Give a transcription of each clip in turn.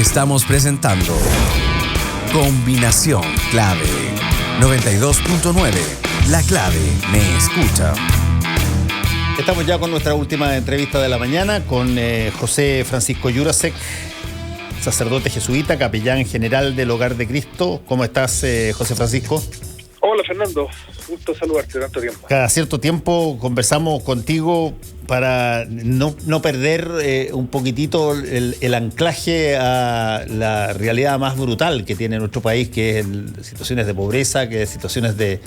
Estamos presentando Combinación Clave 92.9. La clave me escucha. Estamos ya con nuestra última entrevista de la mañana con José Francisco Jurasek, sacerdote jesuita, capellán general del Hogar de Cristo. ¿Cómo estás, José Francisco? Hola, Fernando. Gusto saludarte tanto tiempo. Cada cierto tiempo conversamos contigo para no perder un poquitito el anclaje a la realidad más brutal que tiene nuestro país, que es situaciones de pobreza, que es situaciones de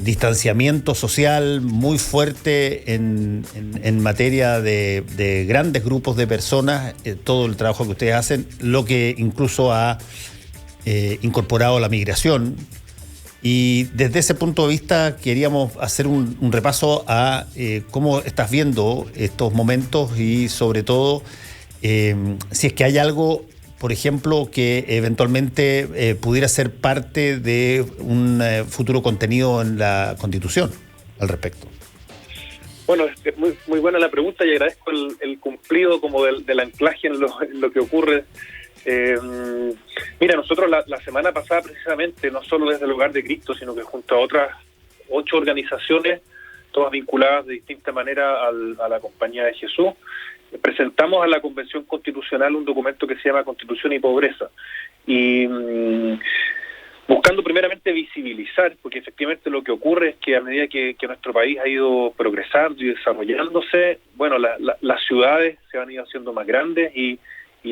distanciamiento social muy fuerte en materia de grandes grupos de personas, todo el trabajo que ustedes hacen, lo que incluso ha incorporado la migración. Y desde ese punto de vista queríamos hacer un repaso a cómo estás viendo estos momentos y sobre todo si es que hay algo, por ejemplo, que eventualmente pudiera ser parte de un futuro contenido en la Constitución al respecto. Bueno, es muy buena la pregunta y agradezco el cumplido como del anclaje en lo que ocurre. Mira, nosotros la semana pasada precisamente, no solo desde el Hogar de Cristo, sino que junto a otras 8 organizaciones, todas vinculadas de distinta manera a la Compañía de Jesús, presentamos a la Convención Constitucional un documento que se llama Constitución y Pobreza, y buscando primeramente visibilizar, porque efectivamente lo que ocurre es que a medida que nuestro país ha ido progresando y desarrollándose, bueno, las ciudades se han ido haciendo más grandes y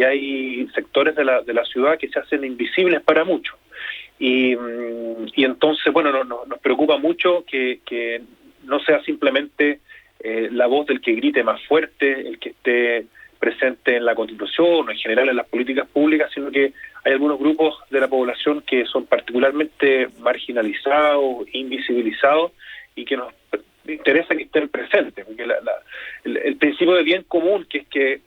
hay sectores de la ciudad que se hacen invisibles para muchos. Y entonces, bueno, nos preocupa mucho que no sea simplemente la voz del que grite más fuerte, el que esté presente en la Constitución o en general en las políticas públicas, sino que hay algunos grupos de la población que son particularmente marginalizados, invisibilizados y que nos interesa que estén presentes, porque el principio de bien común, que es que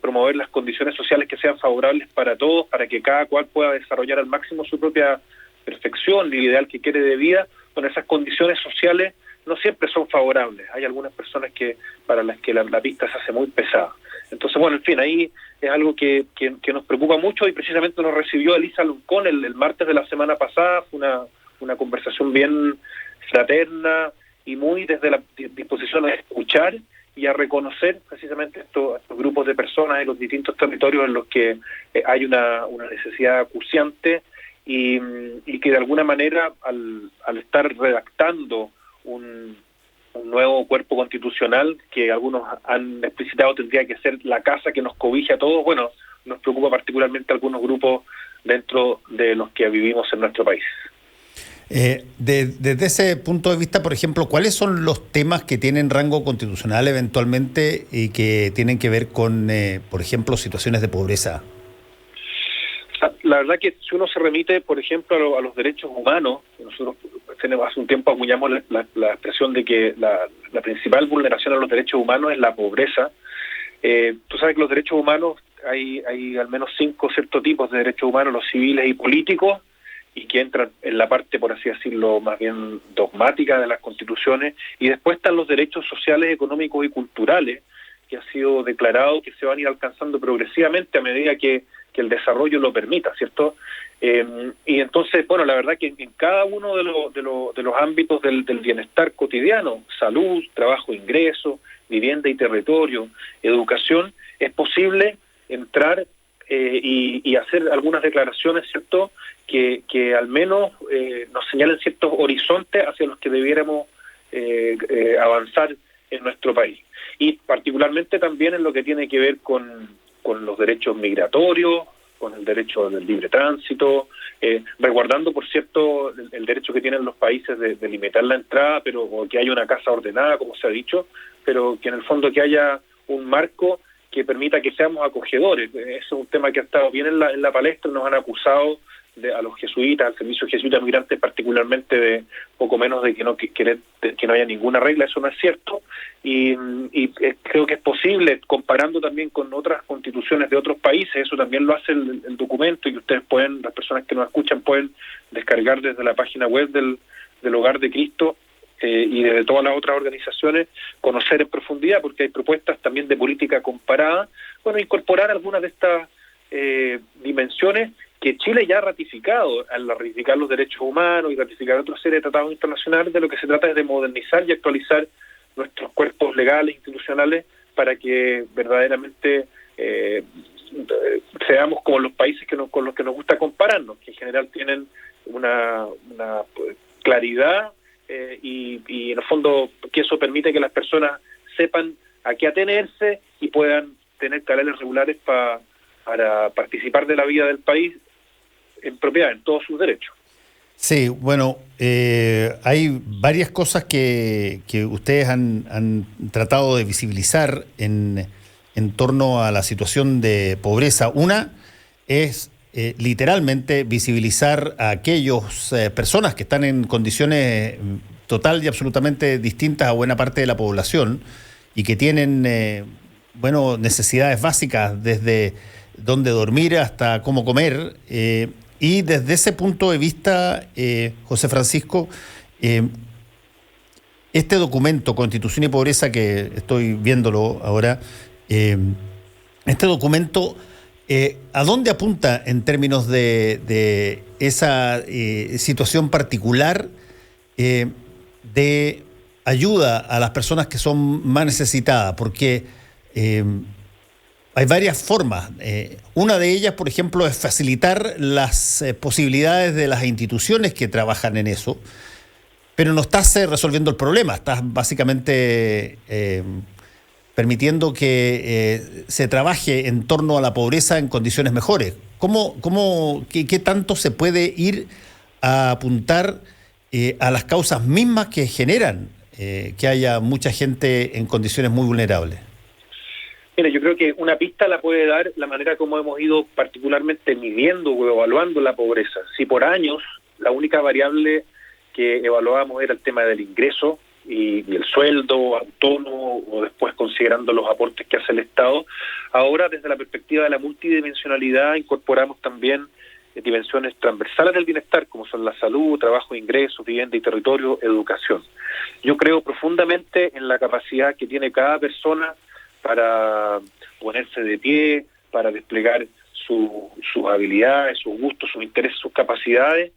promover las condiciones sociales que sean favorables para todos, para que cada cual pueda desarrollar al máximo su propia perfección, el ideal que quiere de vida, con esas condiciones sociales no siempre son favorables. Hay algunas personas para las que la pista se hace muy pesada. Entonces, bueno, en fin, ahí es algo que nos preocupa mucho y precisamente nos recibió Elisa Luncón el martes de la semana pasada. Fue una conversación bien fraterna y muy desde la disposición a escuchar y a reconocer precisamente estos grupos de personas en los distintos territorios en los que hay una necesidad acuciante y que de alguna manera al estar redactando un nuevo cuerpo constitucional que algunos han explicitado tendría que ser la casa que nos cobije a todos, bueno, nos preocupa particularmente algunos grupos dentro de los que vivimos en nuestro país. Desde ese punto de vista, por ejemplo, ¿cuáles son los temas que tienen rango constitucional eventualmente y que tienen que ver con, por ejemplo, situaciones de pobreza? La verdad que si uno se remite, por ejemplo, a los derechos humanos, nosotros hace un tiempo acuñamos la expresión de que la principal vulneración a los derechos humanos es la pobreza. Tú sabes que los derechos humanos, hay al menos 5 ciertos tipos de derechos humanos, los civiles y políticos, y que entran en la parte, por así decirlo, más bien dogmática de las constituciones, y después están los derechos sociales, económicos y culturales, que ha sido declarado que se van a ir alcanzando progresivamente a medida que el desarrollo lo permita, ¿cierto? Y entonces, bueno, la verdad que en cada uno de los ámbitos del bienestar cotidiano, salud, trabajo, ingreso, vivienda y territorio, educación, es posible entrar y hacer algunas declaraciones, ¿cierto?, que al menos nos señalen ciertos horizontes hacia los que debiéramos avanzar en nuestro país. Y particularmente también en lo que tiene que ver con los derechos migratorios, con el derecho del libre tránsito, resguardando, por cierto, el derecho que tienen los países de limitar la entrada, pero o que haya una casa ordenada, como se ha dicho, pero que en el fondo que haya un marco que permita que seamos acogedores. Ese es un tema que ha estado bien en la palestra. Nos han acusado a los jesuitas, al servicio jesuita migrantes particularmente, de poco menos de que no haya ninguna regla. Eso no es cierto, y creo que es posible, comparando también con otras constituciones de otros países. Eso también lo hace el documento, y ustedes las personas que nos escuchan pueden descargar desde la página web del Hogar de Cristo y desde todas las otras organizaciones conocer en profundidad, porque hay propuestas también de política comparada, incorporar algunas de estas dimensiones que Chile ya ha ratificado, al ratificar los derechos humanos y ratificar otra serie de tratados internacionales. De lo que se trata es de modernizar y actualizar nuestros cuerpos legales, institucionales, para que verdaderamente seamos como los países con los que nos gusta compararnos, que en general tienen una claridad y en el fondo que eso permite que las personas sepan a qué atenerse y puedan tener canales regulares para participar de la vida del país en propiedad, en todos sus derechos. Sí, bueno, hay varias cosas que ustedes han tratado de visibilizar en torno a la situación de pobreza. Una es literalmente visibilizar a aquellas personas que están en condiciones total y absolutamente distintas a buena parte de la población y que tienen necesidades básicas, desde dónde dormir hasta cómo comer. Y desde ese punto de vista, José Francisco, este documento, Constitución y Pobreza, que estoy viéndolo ahora, este documento, ¿a dónde apunta en términos de esa situación particular de ayuda a las personas que son más necesitadas? Porque hay varias formas. Una de ellas, por ejemplo, es facilitar las posibilidades de las instituciones que trabajan en eso, pero no estás resolviendo el problema, estás básicamente permitiendo que se trabaje en torno a la pobreza en condiciones mejores. ¿Qué tanto se puede ir a apuntar a las causas mismas que generan que haya mucha gente en condiciones muy vulnerables? Mira, yo creo que una pista la puede dar la manera como hemos ido particularmente midiendo o evaluando la pobreza. Si por años la única variable que evaluábamos era el tema del ingreso y el sueldo autónomo, o después considerando los aportes que hace el Estado, ahora desde la perspectiva de la multidimensionalidad incorporamos también dimensiones transversales del bienestar, como son la salud, trabajo, ingresos, vivienda y territorio, educación. Yo creo profundamente en la capacidad que tiene cada persona para ponerse de pie, para desplegar sus habilidades, sus gustos, sus intereses, sus capacidades,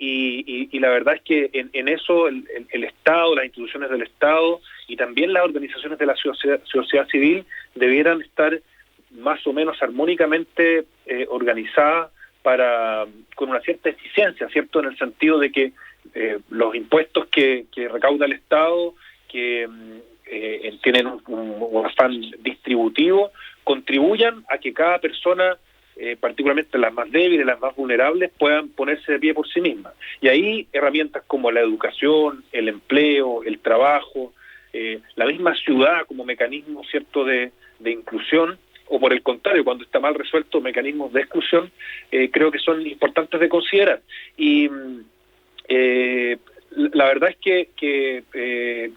y la verdad es que en eso el Estado, las instituciones del Estado y también las organizaciones de la sociedad civil debieran estar más o menos armónicamente organizadas con una cierta eficiencia, ¿cierto? En el sentido de que los impuestos que recauda el Estado, que tienen un afán distributivo, contribuyan a que cada persona, particularmente las más débiles, las más vulnerables, puedan ponerse de pie por sí mismas. Y ahí herramientas como la educación, el empleo, el trabajo, la misma ciudad como mecanismo, ¿cierto?, de inclusión, o por el contrario, cuando está mal resuelto, mecanismos de exclusión, creo que son importantes de considerar. Y la verdad es que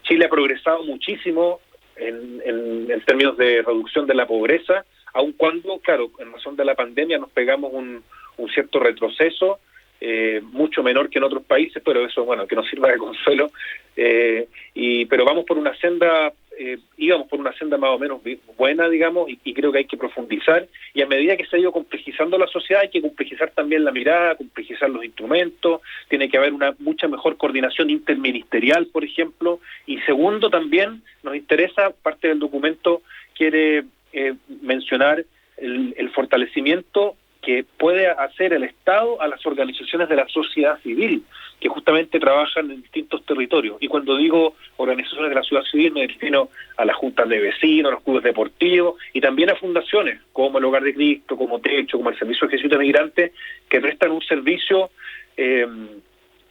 Chile ha progresado muchísimo en términos de reducción de la pobreza, aun cuando, claro, en razón de la pandemia nos pegamos un cierto retroceso, mucho menor que en otros países, pero eso, que nos sirva de consuelo. Pero vamos por una senda, íbamos por una senda más o menos buena, digamos, y creo que hay que profundizar, y a medida que se ha ido complejizando la sociedad, hay que complejizar también la mirada, complejizar los instrumentos, tiene que haber una mucha mejor coordinación interministerial, por ejemplo, y segundo, también nos interesa, parte del documento quiere mencionar el fortalecimiento que puede hacer el Estado a las organizaciones de la sociedad civil, que justamente trabajan en distintos territorios. Y cuando digo organizaciones de la sociedad civil, me refiero a las juntas de vecinos, a los clubes deportivos, y también a fundaciones, como el Hogar de Cristo, como Techo, como el Servicio de Ejército de Migrantes, que prestan un servicio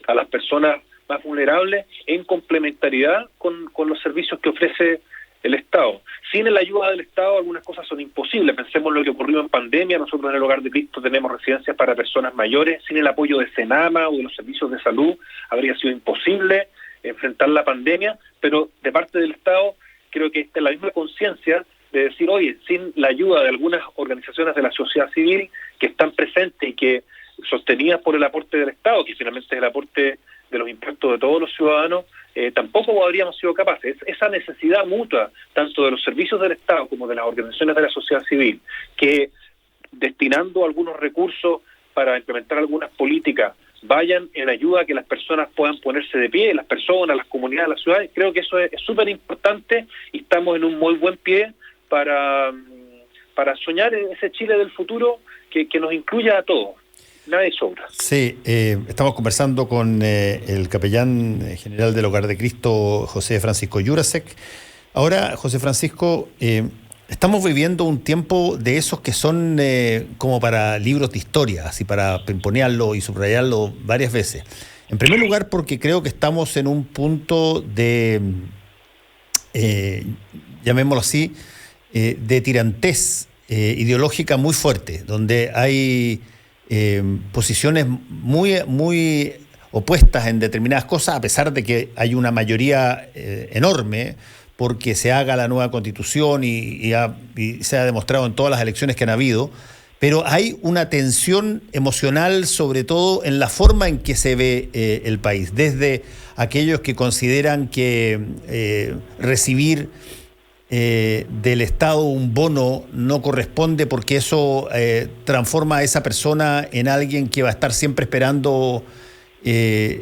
a las personas más vulnerables en complementariedad con los servicios que ofrece el Estado. Sin la ayuda del Estado algunas cosas son imposibles. Pensemos lo que ocurrió en pandemia. Nosotros en el Hogar de Cristo tenemos residencias para personas mayores. Sin el apoyo de Senama o de los servicios de salud habría sido imposible enfrentar la pandemia, pero de parte del Estado creo que esta es la misma conciencia de decir, oye, sin la ayuda de algunas organizaciones de la sociedad civil que están presentes y que sostenidas por el aporte del Estado, que finalmente es el aporte de los impuestos de todos los ciudadanos, tampoco habríamos sido capaces. Esa necesidad mutua, tanto de los servicios del Estado como de las organizaciones de la sociedad civil, que destinando algunos recursos para implementar algunas políticas, vayan en ayuda a que las personas puedan ponerse de pie, las personas, las comunidades, las ciudades. Creo que eso es súper importante y estamos en un muy buen pie para soñar ese Chile del futuro que nos incluya a todos. Nadie sobra. Sí, estamos conversando con el capellán general del Hogar de Cristo, José Francisco Jurasek. Ahora, José Francisco, estamos viviendo un tiempo de esos que son como para libros de historia, así para pimponearlo y subrayarlo varias veces. En primer lugar, porque creo que estamos en un punto de, llamémoslo así, de tirantez ideológica muy fuerte, donde hay posiciones muy opuestas en determinadas cosas, a pesar de que hay una mayoría enorme porque se haga la nueva Constitución y se ha demostrado en todas las elecciones que han habido, pero hay una tensión emocional, sobre todo en la forma en que se ve el país, desde aquellos que consideran que recibir del Estado un bono no corresponde porque eso transforma a esa persona en alguien que va a estar siempre esperando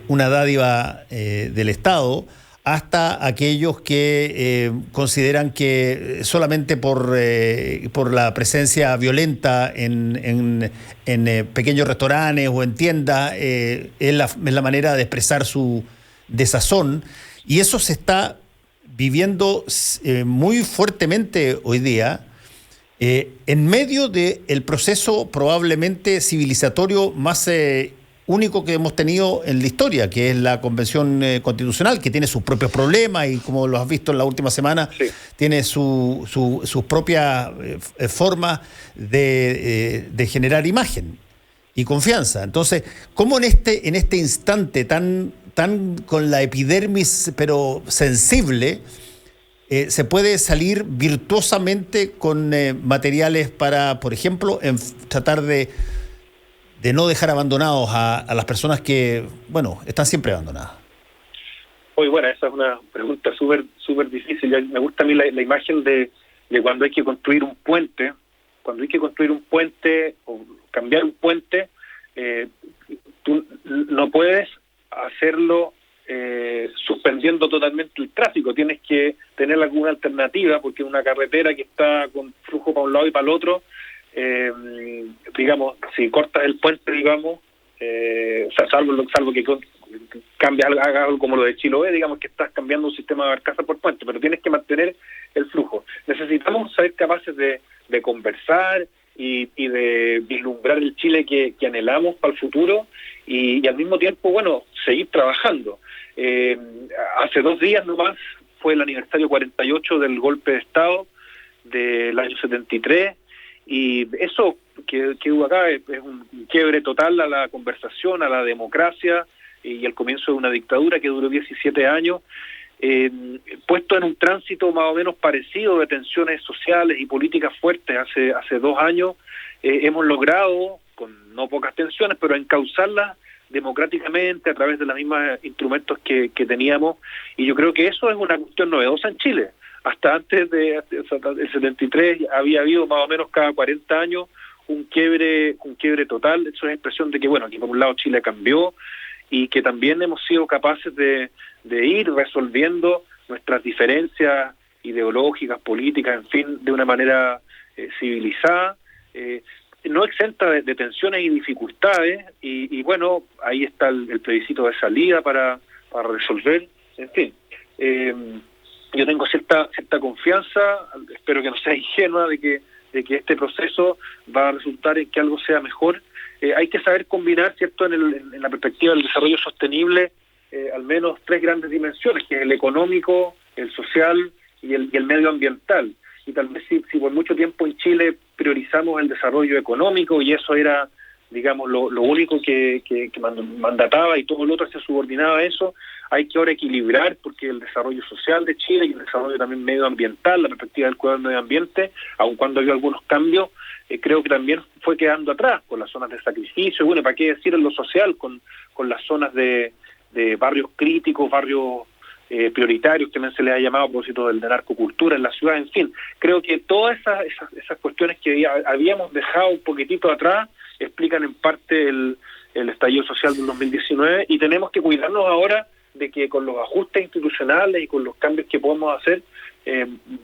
una dádiva del Estado, hasta aquellos que consideran que solamente por la presencia violenta en pequeños restaurantes o en tiendas es la manera de expresar su desazón, y eso se está viviendo muy fuertemente hoy día, en medio del proceso probablemente civilizatorio más único que hemos tenido en la historia, que es la Convención Constitucional, que tiene sus propios problemas y, como lo has visto en la última semana, sí, tiene sus propias formas de generar imagen y confianza. Entonces, ¿cómo en este instante tan con la epidermis pero sensible se puede salir virtuosamente con materiales para, por ejemplo, tratar de no dejar abandonados a las personas que, bueno, están siempre abandonadas? Oye, bueno, esa es una pregunta súper difícil. Me gusta a mí la imagen de cuando hay que construir un puente. Cuando hay que construir un puente o cambiar un puente, tú no puedes hacerlo suspendiendo totalmente el tráfico. Tienes que tener alguna alternativa, porque una carretera que está con flujo para un lado y para el otro, digamos, si cortas el puente, digamos, salvo que cambias, hagas algo como lo de Chiloé, digamos que estás cambiando un sistema de barcaza por puente, pero tienes que mantener el flujo. Necesitamos ser capaces de conversar y de vislumbrar el Chile que anhelamos para el futuro, y al mismo tiempo, bueno, seguir trabajando. Hace 2 días nomás fue el aniversario 48 del golpe de Estado del año 73, y eso que hubo acá es un quiebre total a la conversación, a la democracia, y el comienzo de una dictadura que duró 17 años, puesto en un tránsito más o menos parecido de tensiones sociales y políticas fuertes. Hace 2 años hemos logrado, con no pocas tensiones, pero encauzarlas democráticamente a través de los mismos instrumentos que teníamos, y yo creo que eso es una cuestión novedosa en Chile. Hasta antes del 73 había habido más o menos cada 40 años un quiebre total. Eso es expresión de que, bueno, aquí por un lado Chile cambió, y que también hemos sido capaces de ir resolviendo nuestras diferencias ideológicas, políticas, en fin, de una manera civilizada, no exenta de tensiones y dificultades, y bueno, ahí está el plebiscito de salida para resolver, en fin. Yo tengo cierta confianza, espero que no sea ingenua, de que este proceso va a resultar en que algo sea mejor. Hay que saber combinar, ¿cierto?, en la perspectiva del desarrollo sostenible, al menos 3 grandes dimensiones, que es el económico, el social y el medioambiental. Y tal vez si por mucho tiempo en Chile priorizamos el desarrollo económico, y eso era digamos, lo único que mandataba y todo lo otro se subordinaba a eso. Hay que ahora equilibrar, porque el desarrollo social de Chile y el desarrollo también medioambiental, la perspectiva del cuidado del medio ambiente, aun cuando había algunos cambios, creo que también fue quedando atrás con las zonas de sacrificio, bueno, para qué decir en lo social, con las zonas de barrios críticos, barrios prioritarios, que también se les ha llamado a propósito de narcocultura en la ciudad, en fin. Creo que todas esas cuestiones que habíamos dejado un poquitito atrás explican en parte el estallido social del 2019, y tenemos que cuidarnos ahora de que con los ajustes institucionales y con los cambios que podemos hacer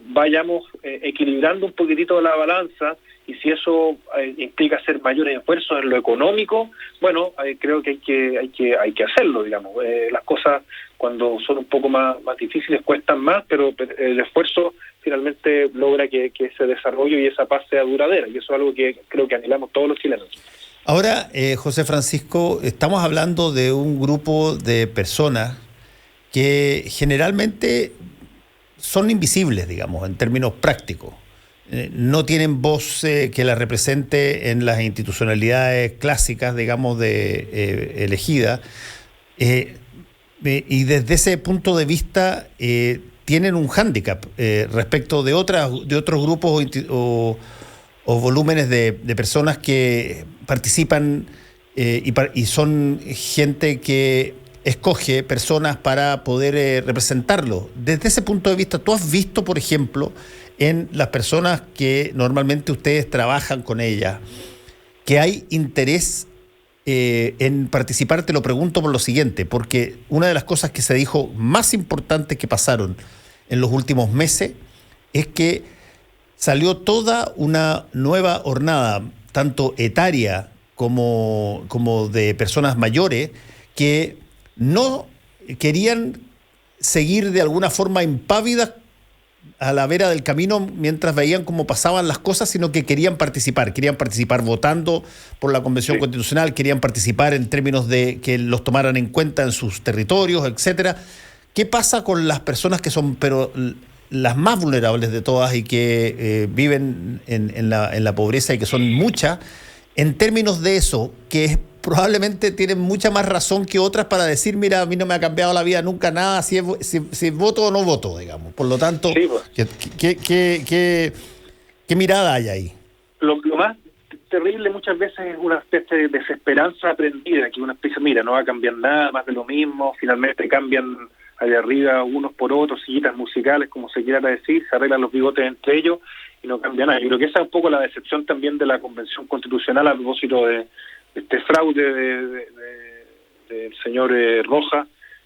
vayamos equilibrando un poquitito la balanza, y si eso implica hacer mayores esfuerzos en lo económico, bueno, creo que hay que hacerlo, digamos. Las cosas cuando son un poco más difíciles cuestan más, pero el esfuerzo finalmente logra que ese desarrollo y esa paz sea duradera, y eso es algo que creo que anhelamos todos los chilenos. Ahora, José Francisco, estamos hablando de un grupo de personas que generalmente son invisibles, digamos, en términos prácticos. No tienen voz que la represente en las institucionalidades clásicas, digamos, elegidas. Y desde ese punto de vista tienen un hándicap respecto de otros grupos o volúmenes de personas que participan y son gente que escoge personas para poder representarlo. Desde ese punto de vista, ¿tú has visto, por ejemplo, en las personas que normalmente ustedes trabajan con ellas, que hay interés en participar? Te lo pregunto por lo siguiente, porque una de las cosas que se dijo más importantes que pasaron en los últimos meses es que salió toda una nueva hornada, tanto etaria como de personas mayores, que no querían seguir de alguna forma impávidas a la vera del camino mientras veían cómo pasaban las cosas, sino que querían participar votando por la Convención Constitucional, querían participar en términos de que los tomaran en cuenta en sus territorios, etcétera. ¿Qué pasa con las personas que son las más vulnerables de todas y que viven en la pobreza, y que son muchas, en términos de eso, que probablemente tienen mucha más razón que otras para decir, mira, a mí no me ha cambiado la vida nunca nada, si voto o no voto, digamos? Por lo tanto, sí, pues. ¿Qué mirada hay ahí? Lo más terrible muchas veces es una especie de desesperanza aprendida, que una especie, mira, no va a cambiar nada, más de lo mismo, finalmente cambian allá arriba unos por otros, sillitas musicales, como se quiera decir, se arreglan los bigotes entre ellos y no cambia nada. Yo creo que esa es un poco la decepción también de la Convención Constitucional a propósito de este fraude del señor Roja,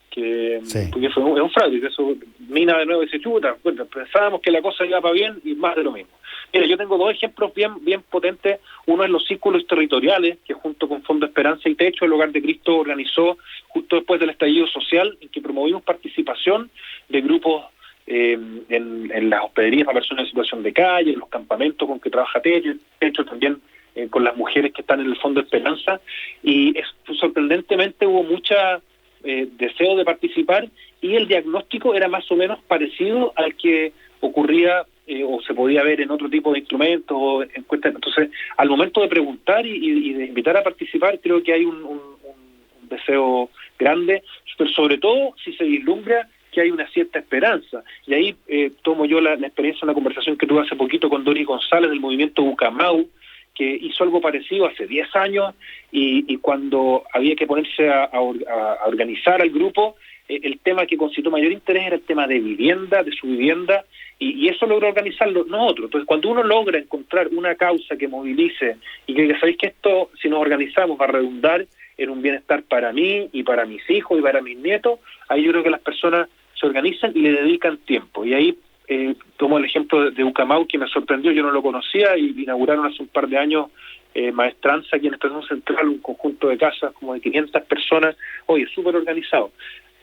que sí. Porque es un fraude, que eso mina de nuevo y dice, chuta, bueno, pensábamos que la cosa iba para bien y más de lo mismo. Mira, yo tengo dos ejemplos bien potentes. Uno es los círculos territoriales, que junto con Fondo Esperanza y Techo, el Hogar de Cristo organizó justo después del estallido social, en que promovimos participación de grupos en las hospederías para personas en situación de calle, en los campamentos con que trabaja Techo también con las mujeres que están en el Fondo Esperanza, y sorprendentemente hubo mucha deseo de participar, y el diagnóstico era más o menos parecido al que ocurría o se podía ver en otro tipo de instrumentos o encuestas. Entonces, al momento de preguntar y de invitar a participar, creo que hay un deseo grande, pero sobre todo si se vislumbra que hay una cierta esperanza. Y ahí tomo yo la experiencia, una conversación que tuve hace poquito con Doris González del movimiento Ucamau, que hizo algo parecido hace 10 años, y cuando había que ponerse a organizar al grupo, el tema que concitó mayor interés era el tema de vivienda, de su vivienda, y eso logró organizarlo nosotros. Entonces, cuando uno logra encontrar una causa que movilice y que sabéis que esto, si nos organizamos, va a redundar en un bienestar para mí y para mis hijos y para mis nietos, ahí yo creo que las personas se organizan y le dedican tiempo. Y ahí tomo el ejemplo de Ucamau, que me sorprendió, yo no lo conocía, y inauguraron hace un par de años Maestranza aquí en Estación Central, un conjunto de casas como de 500 personas, oye, súper organizado.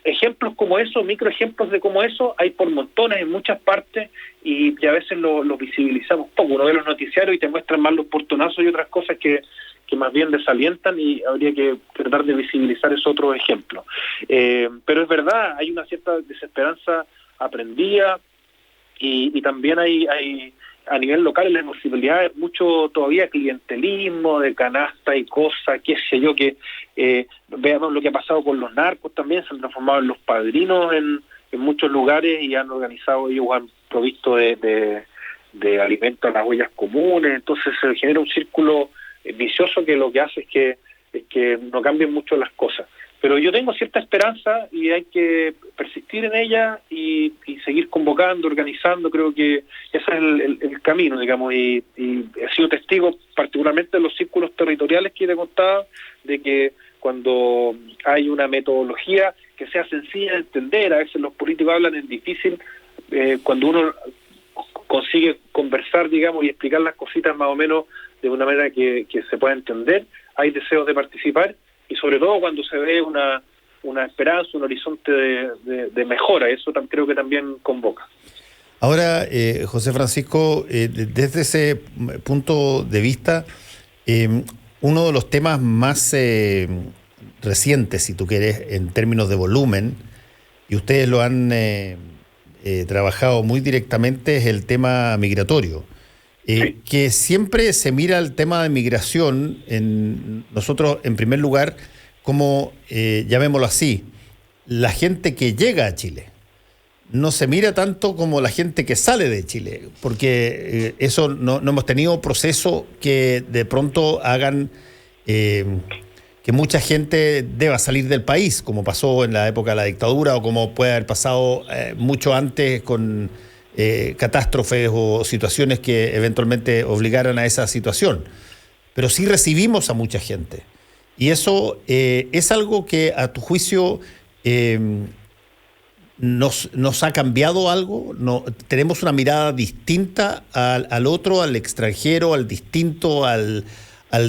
Ejemplos como eso, microejemplos de como eso, hay por montones en muchas partes, y a veces lo visibilizamos poco. Uno ve los noticiarios y te muestran más los portonazos y otras cosas que más bien desalientan, y habría que tratar de visibilizar esos otros ejemplos. Pero es verdad, hay una cierta desesperanza aprendida, y también hay a nivel local en las municipalidades mucho todavía clientelismo de canasta y cosas, qué sé yo, que veamos lo que ha pasado con los narcos también, se han transformado en los padrinos en muchos lugares y han organizado, ellos han provisto de alimentos a las ollas comunes, entonces se genera un círculo vicioso que lo que hace es que no cambien mucho las cosas. Pero yo tengo cierta esperanza y hay que persistir en ella y seguir convocando, organizando. Creo que ese es el camino, digamos, y he sido testigo particularmente de los círculos territoriales que te contaba, de que cuando hay una metodología que sea sencilla de entender, a veces los políticos hablan en difícil, cuando uno consigue conversar, digamos, y explicar las cositas más o menos de una manera que se pueda entender, hay deseos de participar. Y sobre todo cuando se ve una esperanza, un horizonte de mejora, eso creo que también convoca. Ahora, José Francisco, desde ese punto de vista, uno de los temas más recientes, si tú quieres, en términos de volumen, y ustedes lo han trabajado muy directamente, es el tema migratorio. Sí. Que siempre se mira el tema de migración, nosotros en primer lugar, como, llamémoslo así, la gente que llega a Chile. No se mira tanto como la gente que sale de Chile, porque eso no hemos tenido procesos que de pronto hagan que mucha gente deba salir del país, como pasó en la época de la dictadura o como puede haber pasado mucho antes con catástrofes o situaciones que eventualmente obligaran a esa situación. Pero sí recibimos a mucha gente. Y eso es algo que, a tu juicio, nos ha cambiado algo. ¿Tenemos una mirada distinta al otro, al extranjero, al distinto, al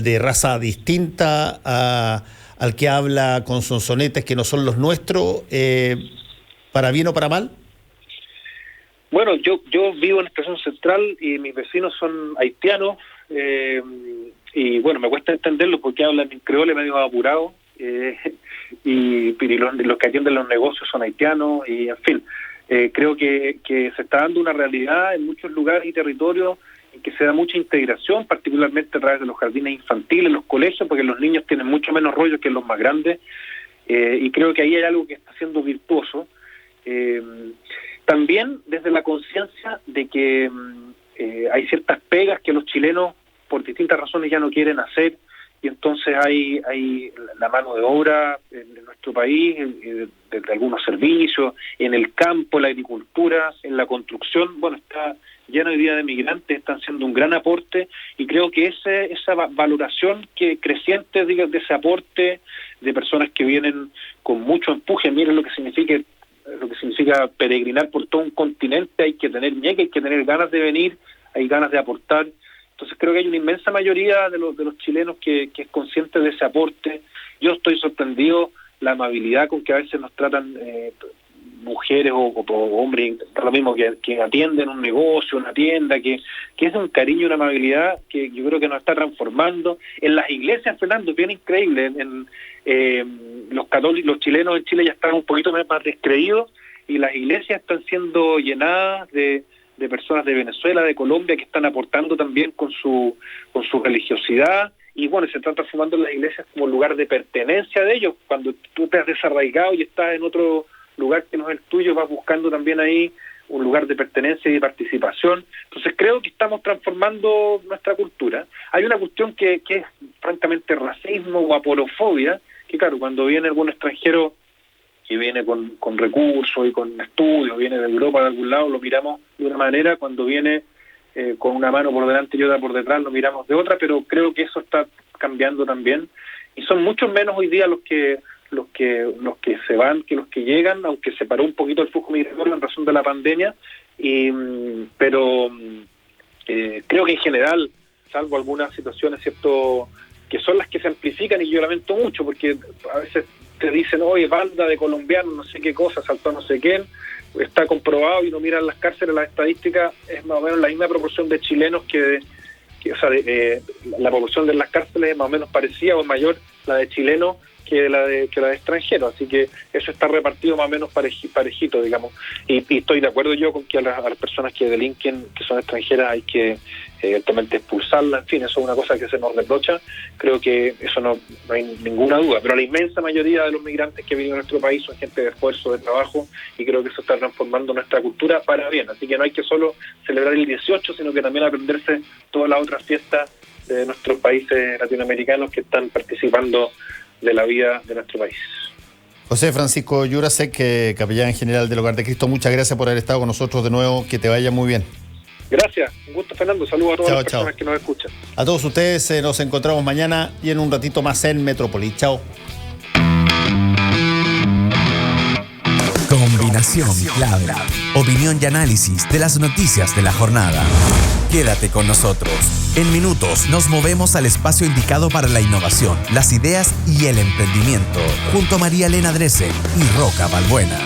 de raza distinta, al que habla con sonsonetes que no son los nuestros, para bien o para mal? Bueno, yo vivo en Estación Central y mis vecinos son haitianos, y bueno, me cuesta entenderlo porque hablan en creole medio apurado, y los que atienden los negocios son haitianos, y en fin, creo que se está dando una realidad en muchos lugares y territorios en que se da mucha integración, particularmente a través de los jardines infantiles, los colegios, porque los niños tienen mucho menos rollo que los más grandes, y creo que ahí hay algo que está siendo virtuoso. También desde la conciencia de que hay ciertas pegas que los chilenos por distintas razones ya no quieren hacer, y entonces hay la mano de obra en nuestro país, de algunos servicios, en el campo, la agricultura, en la construcción, bueno, está lleno hoy día de migrantes, están haciendo un gran aporte, y creo que esa valoración creciente de ese aporte de personas que vienen con mucho empuje, miren lo que significa peregrinar por todo un continente, hay que tener ñeque, hay que tener ganas de venir, hay ganas de aportar. Entonces creo que hay una inmensa mayoría de los chilenos que es consciente de ese aporte. Yo estoy sorprendido la amabilidad con que a veces nos tratan mujeres o hombres, lo mismo, que atienden un negocio, una tienda, que es un cariño y una amabilidad que yo creo que nos está transformando. En las iglesias, Fernando, es bien increíble. Los católicos, los chilenos en Chile ya están un poquito más descreídos, y las iglesias están siendo llenadas de personas de Venezuela, de Colombia, que están aportando también con su religiosidad, y bueno, se están transformando en las iglesias como lugar de pertenencia de ellos. Cuando tú te has desarraigado y estás en otro lugar que no es el tuyo, vas buscando también ahí un lugar de pertenencia y de participación. Entonces creo que estamos transformando nuestra cultura. Hay una cuestión que es francamente racismo o aporofobia, que claro, cuando viene algún extranjero que viene con recursos y con estudios, viene de Europa de algún lado, lo miramos de una manera; cuando viene con una mano por delante y otra por detrás, lo miramos de otra. Pero creo que eso está cambiando también, y son muchos menos hoy día los que se van que los que llegan, aunque se paró un poquito el flujo migratorio en razón de la pandemia, pero creo que en general, salvo algunas situaciones, cierto, que son las que se amplifican, y yo lamento mucho, porque a veces te dicen, oye, banda de colombianos, no sé qué cosa, saltó no sé quién, está comprobado, y uno mira en las cárceles, las estadísticas, es más o menos la misma proporción de chilenos la proporción de las cárceles es más o menos parecida o mayor la de chilenos que la de extranjeros, así que eso está repartido más o menos parejito, digamos, y estoy de acuerdo yo con que a las personas que delinquen, que son extranjeras, hay que evidentemente expulsarlas, en fin, eso es una cosa que se nos reprocha, creo que eso no hay ninguna duda, pero la inmensa mayoría de los migrantes que vienen a nuestro país son gente de esfuerzo, de trabajo, y creo que eso está transformando nuestra cultura para bien, así que no hay que solo celebrar el 18, sino que también aprenderse todas las otras fiestas de nuestros países latinoamericanos que están participando de la vida de nuestro país. José Francisco Jurasek, capellán general del Hogar de Cristo, muchas gracias por haber estado con nosotros de nuevo, que te vaya muy bien. Gracias, un gusto, Fernando, saludos a todas las personas que nos escuchan. A todos ustedes, nos encontramos mañana y en un ratito más en Metrópolis. Chao. Combinación clave. Opinión y análisis de las noticias de la jornada. Quédate con nosotros. En minutos nos movemos al espacio indicado para la innovación, las ideas y el emprendimiento, junto a María Elena Dresen y Roca Balbuena.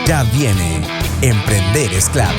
Ya viene Emprender es Clave.